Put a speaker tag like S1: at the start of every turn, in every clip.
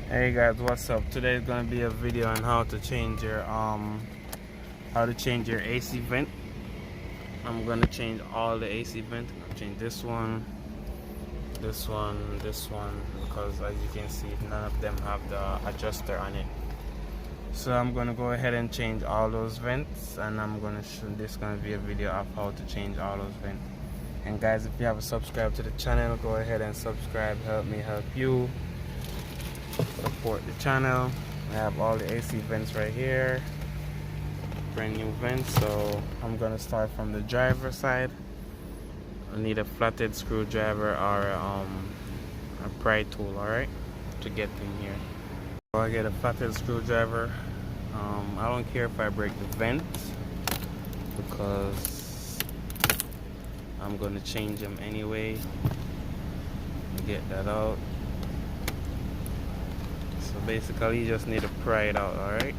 S1: Hey guys, what's up? Today is gonna be a video on how to change your AC vent. I'm gonna change all the AC vent. I'll change this one, this one, this one, because as you can see, none of them have the adjuster on it. So I'm gonna go ahead and change all those vents, and I'm gonna show this gonna be a video of how to change all those vents. And guys, if you haven't subscribed to the channel, go ahead and subscribe. Help me help you. Support the channel. I have all the AC vents right here, brand new vents. So I'm gonna start from the driver side. I need a flathead screwdriver or a pry tool, all right, to get in here. So I get a flathead screwdriver. I don't care if I break the vent because I'm gonna change them anyway. Get that out. So basically you just need to pry it out, alright?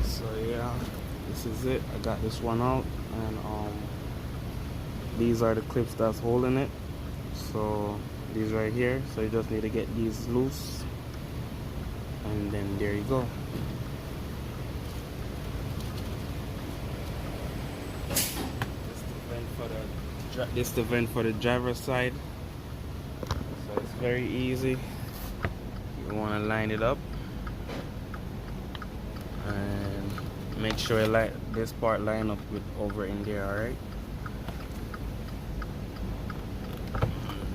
S1: So yeah, this is it. I got this one out, and these are the clips that's holding it. So these right here. So you just need to get these loose, and then there you go. This is the vent for the driver's side. So it's very easy. You want to line it up and make sure this part line up with over in there, alright?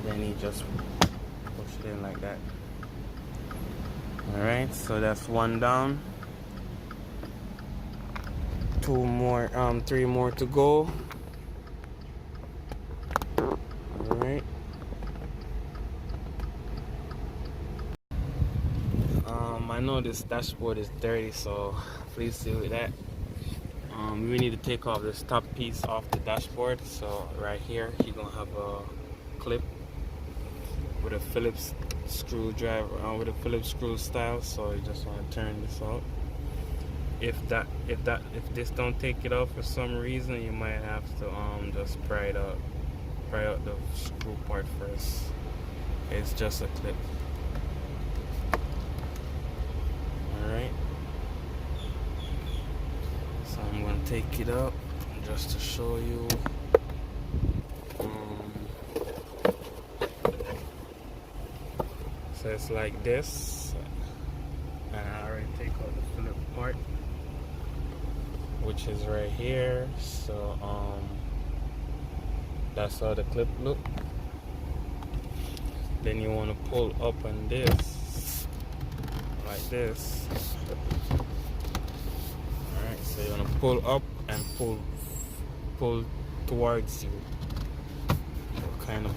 S1: Then you just push it in like that. Alright, so that's one down. Three more to go. Alright. I know this dashboard is dirty, so please deal with that. We need to take off this top piece off the dashboard. So right here, you're gonna have a clip with a Phillips screwdriver, with a Phillips screw style. So you just want to turn this out. If this don't take it out for some reason, you might have to just pry out the screw part first. It's just a clip. Alright, so I'm going to take it up just to show you. So it's like this, and I already take out the Phillips part, which is right here. So that's how the clip look. Then you want to pull up on this like this. Alright, so you want to pull up and pull towards you. So kind of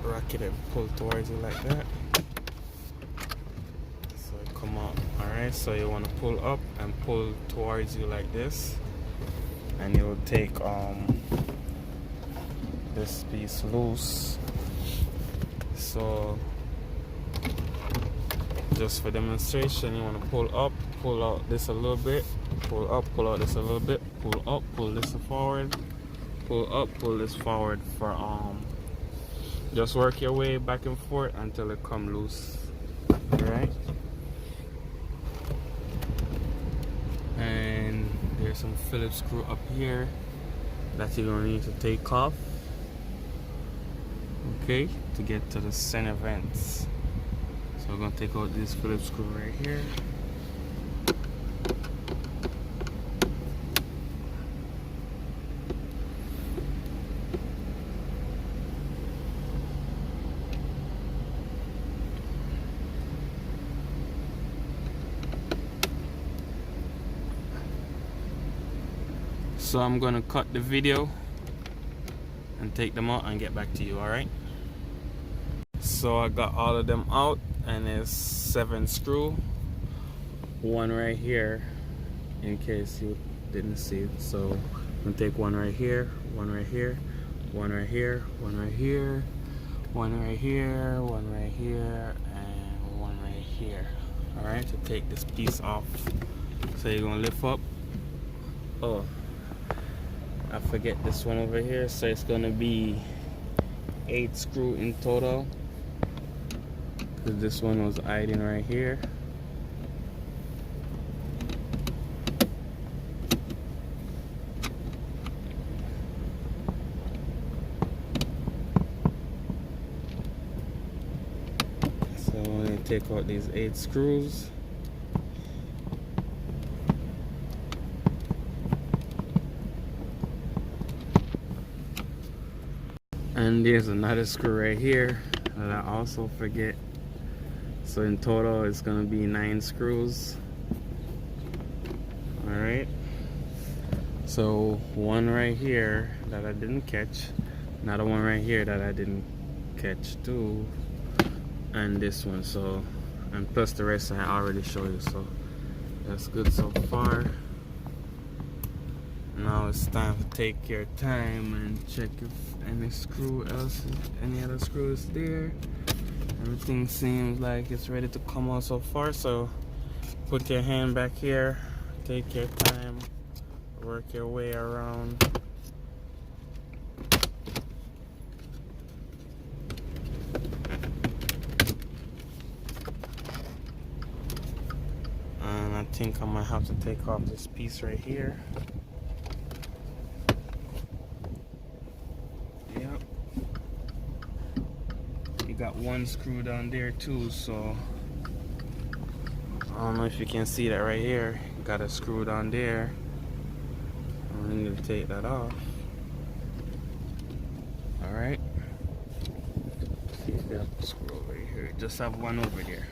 S1: rocket it, pull towards you like that. So it come out. Alright, so you want to pull up and pull towards you like this. And you'll take this piece loose. So just for demonstration, you want to pull up, pull out this a little bit, pull up, pull out this a little bit, pull up, pull this forward, pull up, pull this forward. For just work your way back and forth until it come loose. Alright, and there's some Phillips screw up here that you're gonna need to take off, okay, to get to the center vents. So we're gonna take out this Phillips screw right here. So I'm gonna cut the video and take them out and get back to you, alright? So I got all of them out, and there's 7 screws. One right here, in case you didn't see it. So I'm gonna take one right here, one right here, one right here, one right here, one right here, one right here, and one right here. Alright, to take this piece off. So you're gonna lift up. Oh, I forget this one over here. So it's gonna be 8 screws in total, because this one was hiding right here. So I'm going to take out these 8 screws. And there's another screw right here that I also forget. So in total it's going to be 9 screws. Alright. So one right here that I didn't catch. Another one right here that I didn't catch too. And this one. So, and plus the rest I already showed you. So that's good so far. Now it's time to take your time and check if any other screw is there. Everything seems like it's ready to come out so far. So put your hand back here, take your time, work your way around. And I think I might have to take off this piece right here. Got one screw down there too, so I don't know if you can see that right here. Got a screw down there. I'm going to take that off. Alright. See if there's a screw over here. Just have one over there.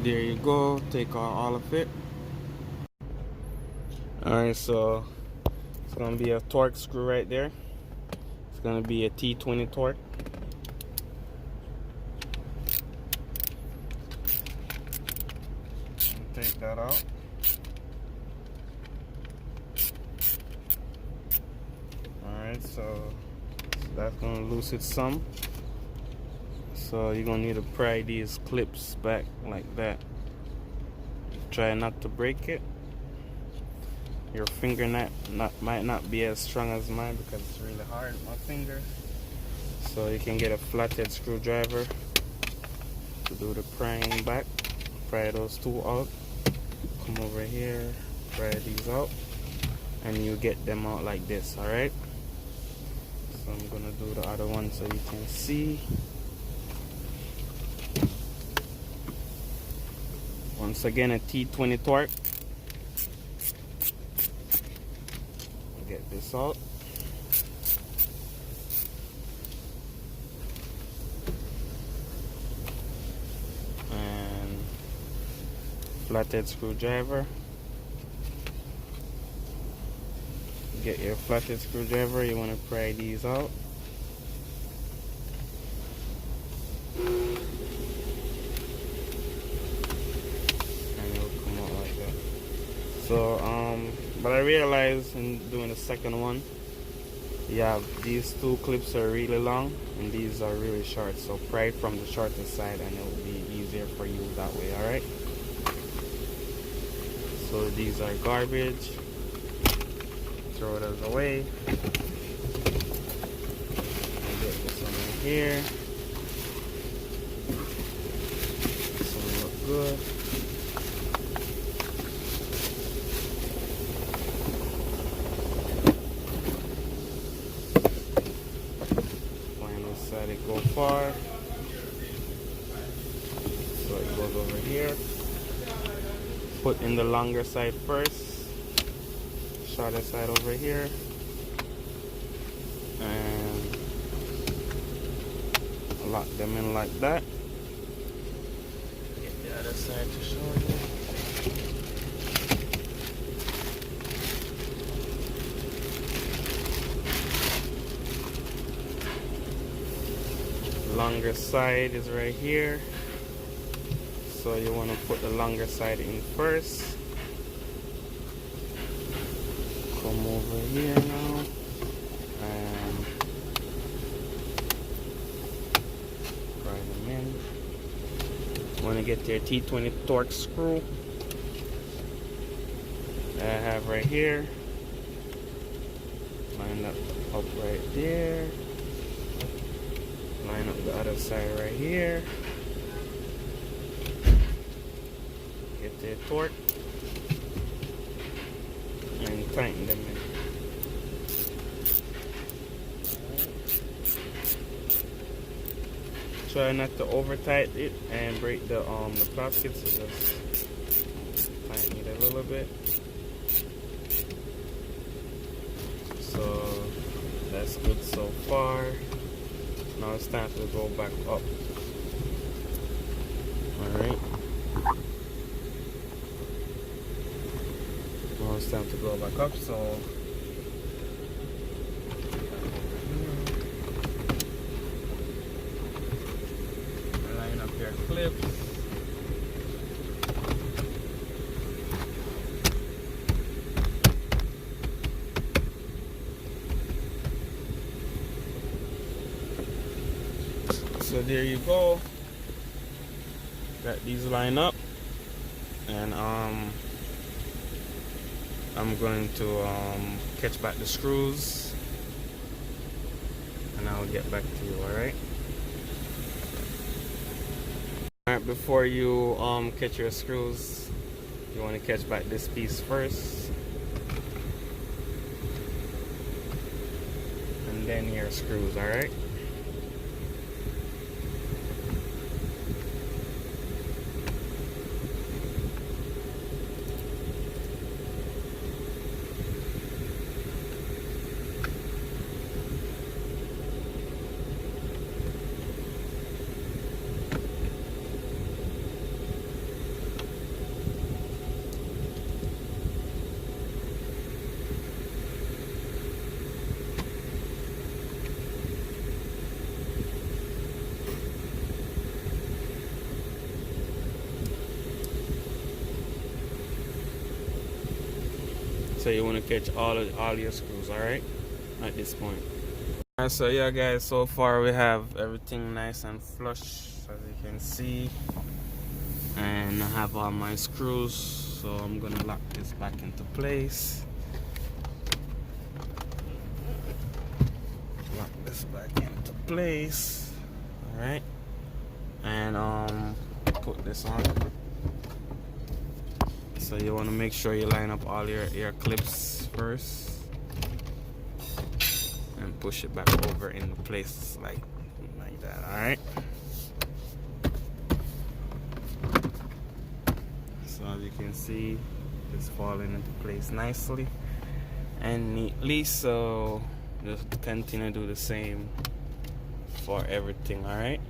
S1: There you go, take out all of it. Alright, so it's gonna be a torque screw right there. It's gonna be a T20 torque. Take that out. Alright, so that's gonna loosen some. So you're gonna need to pry these clips back like that. Try not to break it. Your finger might not be as strong as mine because it's really hard with my finger. So you can get a flathead screwdriver to do the prying back. Pry those two out. Come over here, pry these out, and you get them out like this. Alright. So I'm gonna do the other one so you can see. Once again, a T20 torque. Get this out. And flathead screwdriver. Get your flathead screwdriver. You want to pry these out. So, but I realized in doing the second one Yeah, these two clips are really long and these are really short, so pry from the shortest side and it will be easier for you that way. All right, so these are garbage, throw those away and get this one right here. This one look good. Side it go far, so it goes over here. Put in the longer side first, shorter side over here, and lock them in like that. Get the other side to show you. Longer side is right here, so you want to put the longer side in first. Come over here now and pry them in. Want to get your T20 Torx screw that I have right here. Line up right there. Line up the other side right here. Get their torque and tighten them in. Try not to over tighten it and break the plastic, so just tighten it a little bit. So that's good so far. Now it's time to go back up. Alright. Now it's time to go back up, so line up your clips. So there you go. Got these lined up, and I'm going to catch back the screws, and I'll get back to you. All right. All right. Before you catch your screws, you want to catch back this piece first, and then your screws. All right. So you want to catch all your screws, all right, at this point. All right, so yeah guys, so far we have everything nice and flush, as you can see, and I have all my screws, so I'm gonna lock this back into place. Lock this back into place. All right, and put this on. So you want to make sure you line up all your clips first and push it back over into place like that. All right. So as you can see, it's falling into place nicely and neatly. So just continue to do the same for everything. All right.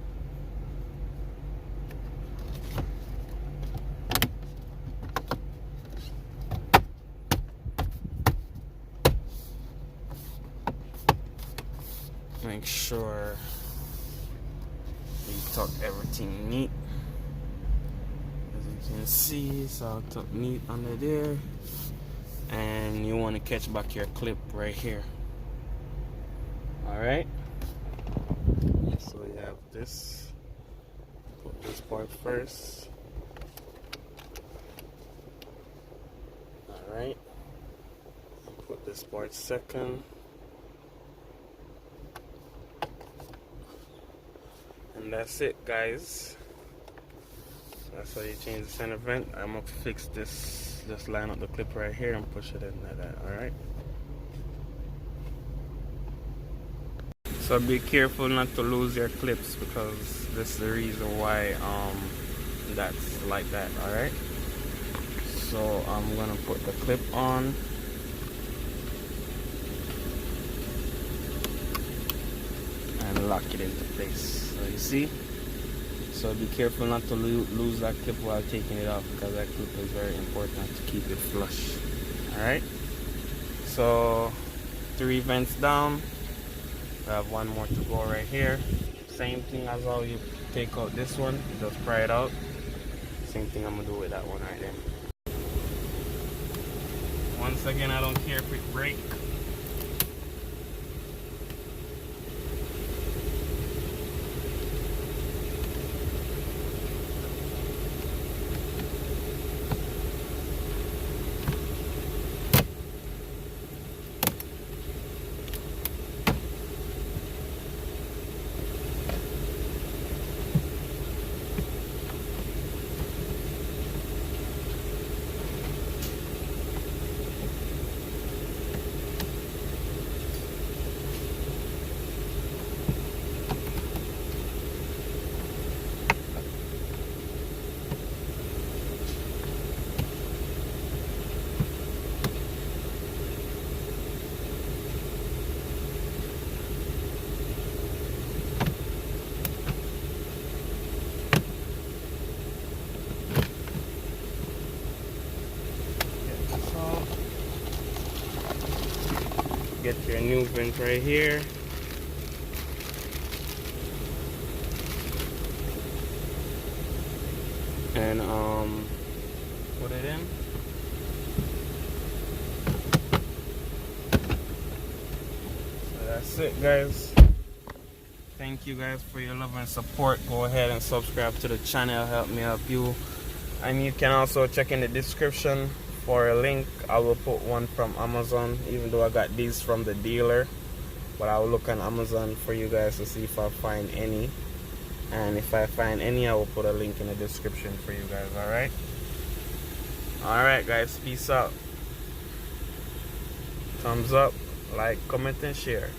S1: Make sure you tuck everything neat, as you can see. It's all tucked neat under there, and you want to catch back your clip right here. Alright, so we have this. Put this part first. Alright, put this part second. And that's it, guys. That's how you change the center vent. I'm gonna fix this, just line up the clip right here and push it in like that. Alright, so be careful not to lose your clips, because this is the reason why that's like that. Alright, so I'm gonna put the clip on. And lock it into place. So you see? So be careful not to lose that clip while taking it off, because that clip is very important to keep it flush. Alright? So 3 vents down. We have 1 more to go right here. Same thing as how you take out this one. Just pry it out. Same thing I'm gonna do with that one right there. Once again, I don't care if it breaks. Get your new vent right here. And put it in. So that's it, guys. Thank you guys for your love and support. Go ahead and subscribe to the channel, help me help you. And you can also check in the description for a link. I will put one from Amazon, even though I got these from the dealer, but I will look on Amazon for you guys to see if I find any. And if I find any, I will put a link in the description for you guys. Alright guys, peace out. Thumbs up, like, comment and share.